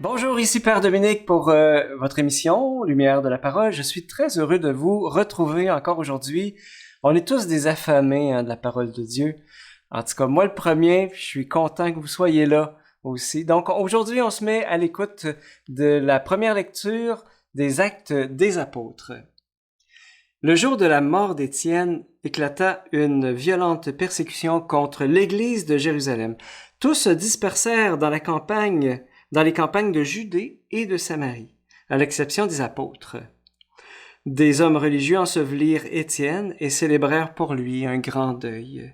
Bonjour, ici Père Dominique pour votre émission Lumière de la Parole. Je suis très heureux de vous retrouver encore aujourd'hui. On est tous des affamés de la parole de Dieu. En tout cas, moi le premier, je suis content que vous soyez là aussi. Donc aujourd'hui, on se met à l'écoute de la première lecture des Actes des Apôtres. Le jour de la mort d'Étienne éclata une violente persécution contre l'Église de Jérusalem. Tous se dispersèrent dans les campagnes de Judée et de Samarie, à l'exception des apôtres. Des hommes religieux ensevelirent Étienne et célébrèrent pour lui un grand deuil.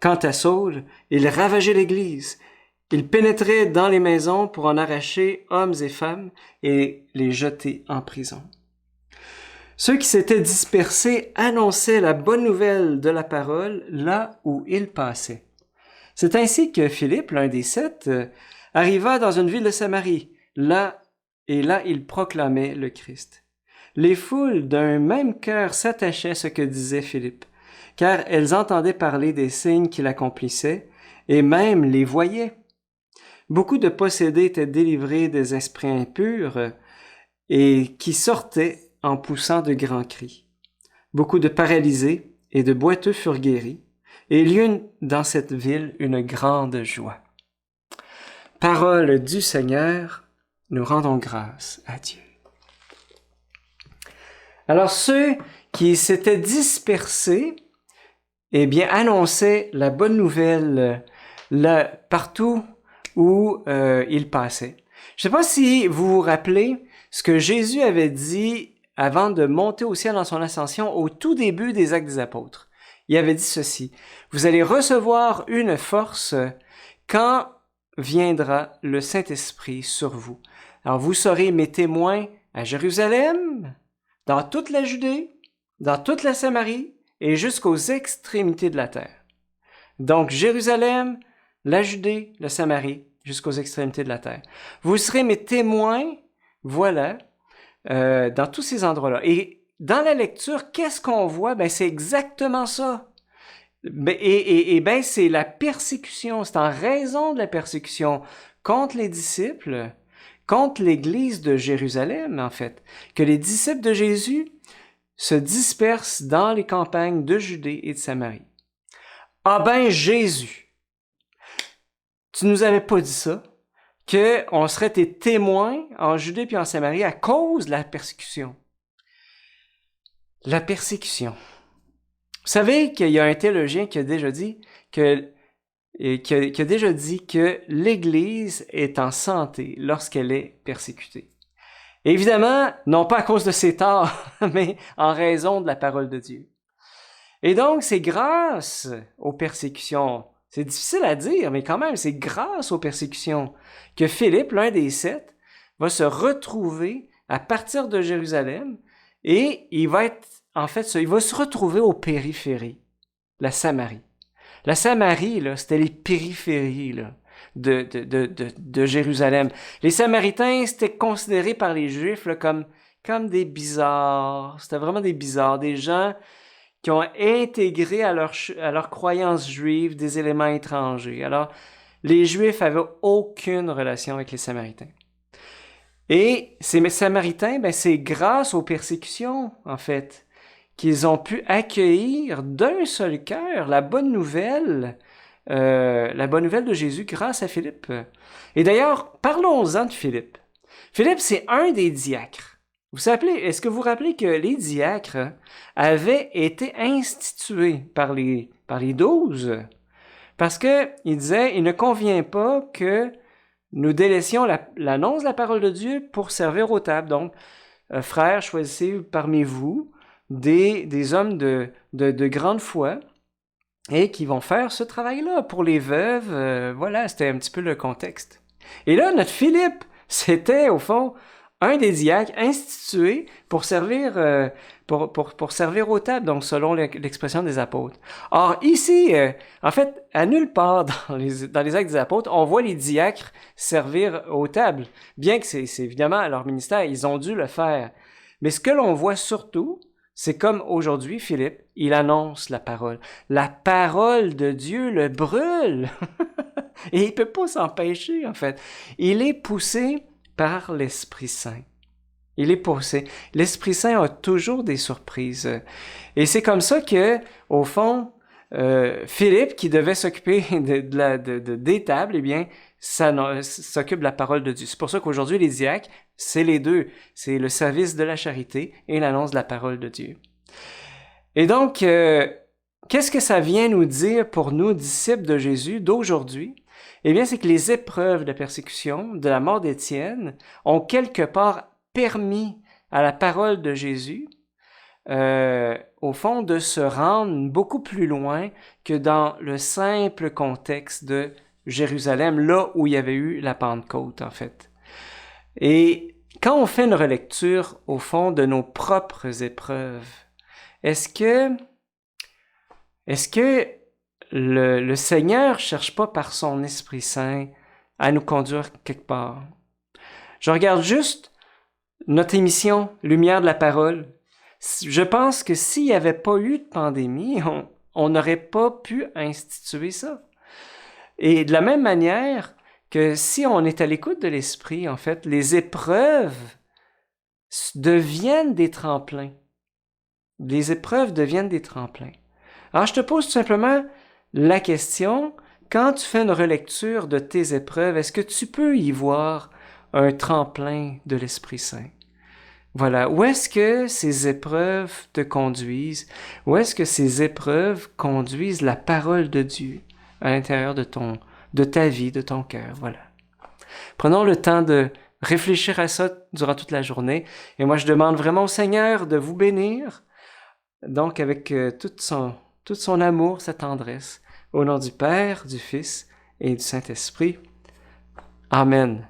Quant à Saul, il ravageait l'Église. Il pénétrait dans les maisons pour en arracher hommes et femmes et les jeter en prison. Ceux qui s'étaient dispersés annonçaient la bonne nouvelle de la parole là où ils passaient. C'est ainsi que Philippe, l'un des 7, arriva dans une ville de Samarie. Là il proclamait le Christ. Les foules d'un même cœur s'attachaient à ce que disait Philippe, car elles entendaient parler des signes qu'il accomplissait, et même les voyaient. Beaucoup de possédés étaient délivrés des esprits impurs, et qui sortaient en poussant de grands cris. Beaucoup de paralysés et de boiteux furent guéris, et il y eut dans cette ville une grande joie. Parole du Seigneur, nous rendons grâce à Dieu. Alors ceux qui s'étaient dispersés, annonçaient la bonne nouvelle partout où ils passaient. Je ne sais pas si vous vous rappelez ce que Jésus avait dit avant de monter au ciel dans son ascension au tout début des Actes des Apôtres. Il avait dit ceci: « Vous allez recevoir une force quand viendra le Saint-Esprit sur vous. Alors vous serez mes témoins à Jérusalem, dans toute la Judée, dans toute la Samarie et jusqu'aux extrémités de la terre. » Donc Jérusalem, la Judée, la Samarie, jusqu'aux extrémités de la terre. Vous serez mes témoins, voilà, dans tous ces endroits-là. Et dans la lecture, qu'est-ce qu'on voit? C'est exactement ça. C'est la persécution, c'est en raison de la persécution contre les disciples, contre l'Église de Jérusalem, en fait, que les disciples de Jésus se dispersent dans les campagnes de Judée et de Samarie. Jésus, tu nous avais pas dit ça, qu'on serait tes témoins en Judée puis en Samarie à cause de la persécution. La persécution. Vous savez qu'il y a un théologien qui a déjà dit que l'Église est en santé lorsqu'elle est persécutée. Évidemment, non pas à cause de ses torts, mais en raison de la parole de Dieu. Et donc, c'est grâce aux persécutions, c'est difficile à dire, mais quand même, c'est grâce aux persécutions que Philippe, l'un des 7, va se retrouver à partir de Jérusalem et il va se retrouver aux périphéries, la Samarie. La Samarie, là, c'était les périphéries là, de Jérusalem. Les Samaritains, c'était considéré par les Juifs là, comme des bizarres. C'était vraiment des bizarres, des gens qui ont intégré à leur croyance juive des éléments étrangers. Alors, les Juifs avaient aucune relation avec les Samaritains. Et ces Samaritains, c'est grâce aux persécutions, en fait, qu'ils ont pu accueillir d'un seul cœur la bonne nouvelle de Jésus grâce à Philippe. Et d'ailleurs, parlons-en de Philippe. Philippe, c'est un des diacres. Est-ce que vous vous rappelez que les diacres avaient été institués par les 12? Parce que il disait, il ne convient pas que nous délaissions l'annonce de la parole de Dieu pour servir aux tables. Donc, frères, choisissez parmi vous des hommes de grande foi et qui vont faire ce travail-là pour les veuves. Voilà, c'était un petit peu le contexte. Et là, notre Philippe, c'était au fond un des diacres institué pour servir aux tables, donc selon l'expression des apôtres. Or, ici, en fait, à nulle part dans les Actes des Apôtres, on voit les diacres servir aux tables. Bien que c'est évidemment leur ministère, ils ont dû le faire. Mais ce que l'on voit surtout, c'est comme aujourd'hui, Philippe, il annonce la parole. La parole de Dieu le brûle. Et il peut pas s'empêcher, en fait. Il est poussé par l'Esprit Saint. Il est poussé. L'Esprit Saint a toujours des surprises. Et c'est comme ça que, au fond, Philippe, qui devait s'occuper des tables, eh bien, ça s'occupe de la parole de Dieu. C'est pour ça qu'aujourd'hui, les diacres, c'est les deux. C'est le service de la charité et l'annonce de la parole de Dieu. Et donc, qu'est-ce que ça vient nous dire pour nous, disciples de Jésus d'aujourd'hui? Eh bien, c'est que les épreuves de persécution, de la mort d'Étienne, ont quelque part permis à la parole de Jésus, au fond, de se rendre beaucoup plus loin que dans le simple contexte de Jérusalem, là où il y avait eu la Pentecôte, en fait. Et quand on fait une relecture, au fond, de nos propres épreuves, est-ce que le Seigneur cherche pas par son Esprit Saint à nous conduire quelque part? Je regarde juste notre émission Lumière de la parole. Je pense que s'il n'y avait pas eu de pandémie, on n'aurait pas pu instituer ça. Et de la même manière que si on est à l'écoute de l'Esprit, en fait, les épreuves deviennent des tremplins. Les épreuves deviennent des tremplins. Alors, je te pose tout simplement la question, quand tu fais une relecture de tes épreuves, est-ce que tu peux y voir un tremplin de l'Esprit Saint? Voilà. Où est-ce que ces épreuves te conduisent? Où est-ce que ces épreuves conduisent la parole de Dieu à l'intérieur de ta vie, de ton cœur? Voilà. Prenons le temps de réfléchir à ça durant toute la journée. Et moi, je demande vraiment au Seigneur de vous bénir, donc avec tout son amour, sa tendresse, au nom du Père, du Fils et du Saint-Esprit. Amen.